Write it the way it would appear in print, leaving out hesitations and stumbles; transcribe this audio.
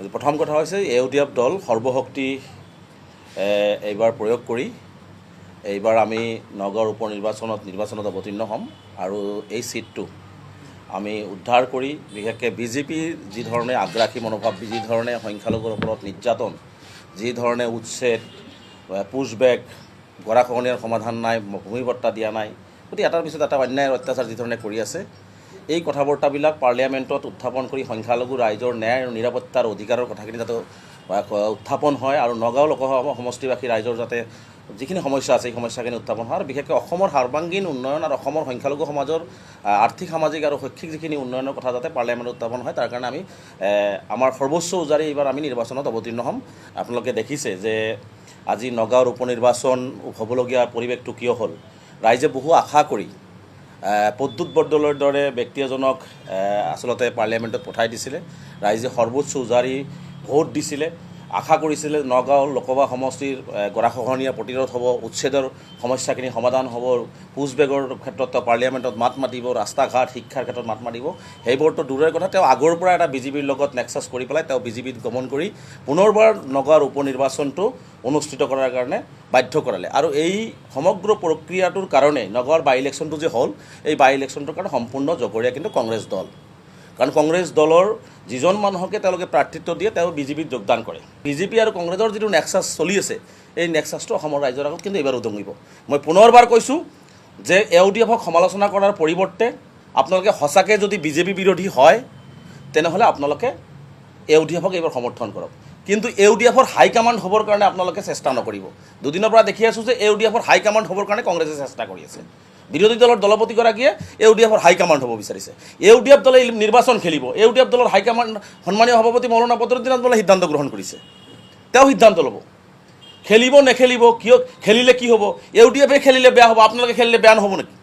প্ৰথম কথা হৈছে ইউডিএফ দল সৰ্বশক্তি এইবাৰ প্ৰয়োগ কৰি এইবাৰ আমি নগাঁৱৰ উপ নিৰ্বাচনত অৱতীৰ্ণ হ'ম আৰু এই সিটটো আমি উদ্ধাৰ কৰি বিশেষকৈ বিজেপিৰ যি ধৰণে আগ্ৰাসী মনোভাৱ, যি ধৰণে সংখ্যালঘুৰ ওপৰত নিৰ্যাতন, যি ধৰণে উচ্ছেদ, পুছবেক, গৰাখহনীয়াৰ সমাধান নাই, ভূমি বঁটা দিয়া নাই, গতিকে এটাৰ পিছত এটা অন্যায় অত্যাচাৰ যি ধৰণে কৰি আছে, এই কথা বাৰ্তাবিলাক পাৰ্লিয়ামেণ্টত উত্থাপন কৰি সংখ্যালঘু ৰাইজৰ ন্যায় আৰু নিৰাপত্তাৰ অধিকাৰৰ কথাখিনি যাতে উত্থাপন হয় আৰু নগাঁও লোকসভা সমষ্টিবাসী ৰাইজৰ যাতে যিখিনি সমস্যা আছে এই সমস্যাখিনি উত্থাপন হয় আৰু বিশেষকৈ অসমৰ সৰ্বাংগীন উন্নয়ন আৰু অসমৰ সংখ্যালঘু সমাজৰ আৰ্থিক, সামাজিক আৰু শৈক্ষিক যিখিনি উন্নয়নৰ কথা যাতে পাৰ্লিয়ামেণ্টত উত্থাপন হয়, তাৰ কাৰণে আমি আমাৰ সৰ্বোচ্চ উজাৰি এইবাৰ আমি নিৰ্বাচনত অৱতীৰ্ণ হ'ম। আপোনালোকে দেখিছে যে আজি নগাঁৱৰ উপ নিৰ্বাচন হ'বলগীয়া পৰিৱেশটো কিয় হ'ল। ৰাইজে বহু আশা কৰি প্ৰদ্যুৎ বৰদলৈৰ দৰে ব্যক্তি এজনক আচলতে পাৰ্লিয়ামেণ্টত পঠাই দিছিলে। ৰাইজে সৰ্বোচ্চ উজাৰি ভোট দিছিলে, আশা কৰিছিলে নগাঁও লোকসভা সমষ্টিৰ গৰাখহনীয়া প্ৰতিৰোধ হ'ব, উচ্ছেদৰ সমস্যাখিনি সমাধান হ'ব, পুছবেগৰ ক্ষেত্ৰত পাৰ্লিয়ামেণ্টত মাত মাতিব, ৰাস্তা ঘাট, শিক্ষাৰ ক্ষেত্ৰত মাত মাতিব। সেইবোৰতো দূৰৰে কথা, তেওঁ আগৰ পৰা এটা বিজেপিৰ লগত নেক্সাছ কৰি পেলাই তেওঁ বিজেপিত গমন কৰি পুনৰবাৰ নগাঁৱৰ উপ নিৰ্বাচনটো অনুষ্ঠিত কৰাৰ কাৰণে বাধ্য কৰালে। আৰু এই সমগ্ৰ প্ৰক্ৰিয়াটোৰ কাৰণে নগাঁৱৰ বাই ইলেকশ্যনটো যে হ'ল, এই বাই ইলেকশ্যনটোৰ কাৰণে সম্পূৰ্ণ জগৰীয়া কিন্তু কংগ্ৰেছ দল। কাৰণ কংগ্ৰেছ দলৰ যিজন মানুহকে তেওঁলোকে প্ৰাৰ্থিত্ব দিয়ে তেওঁ বিজেপিত যোগদান কৰে। বিজেপি আৰু কংগ্ৰেছৰ যিটো নেক্সাছ চলি আছে, এই নেক্সাছটো অসমৰ ৰাইজৰ আগত কিন্তু এইবাৰ উদঙিব। মই পুনৰবাৰ কৈছোঁ যে ইউডিএফক সমালোচনা কৰাৰ পৰিৱৰ্তে আপোনালোকে সঁচাকৈ যদি বিজেপি বিৰোধী হয় তেনেহ'লে আপোনালোকে ইউডিএফক এইবাৰ সমৰ্থন কৰক। কিন্তু ইউডিএফৰ হাইকমাণ্ড হ'বৰ কাৰণে আপোনালোকে চেষ্টা নকৰিব। দুদিনৰ পৰা দেখি আছোঁ যে ইউডিএফৰ হাইকমাণ্ড হ'বৰ কাৰণে কংগ্ৰেছে চেষ্টা কৰি আছে। বিৰোধী দলৰ দলপতিগৰাকীয়ে ইউডিএফৰ হাইকমাণ্ড হ'ব বিচাৰিছে। ইউডিএফ দলে নিৰ্বাচন খেলিব। ইউডিএফ দলৰ হাইকমাণ্ড সন্মানীয় সভাপতি মৌলানা বদৰুদ্দিন আজমলে সিদ্ধান্ত গ্ৰহণ কৰিছে। তেওঁ সিদ্ধান্ত ল'ব খেলিব নেখেলিব, কিয় খেলিলে কি হ'ব। ইউডিএফে খেলিলে বেয়া হ'ব, আপোনালোকে খেলিলে বেয়া নহ'ব নেকি?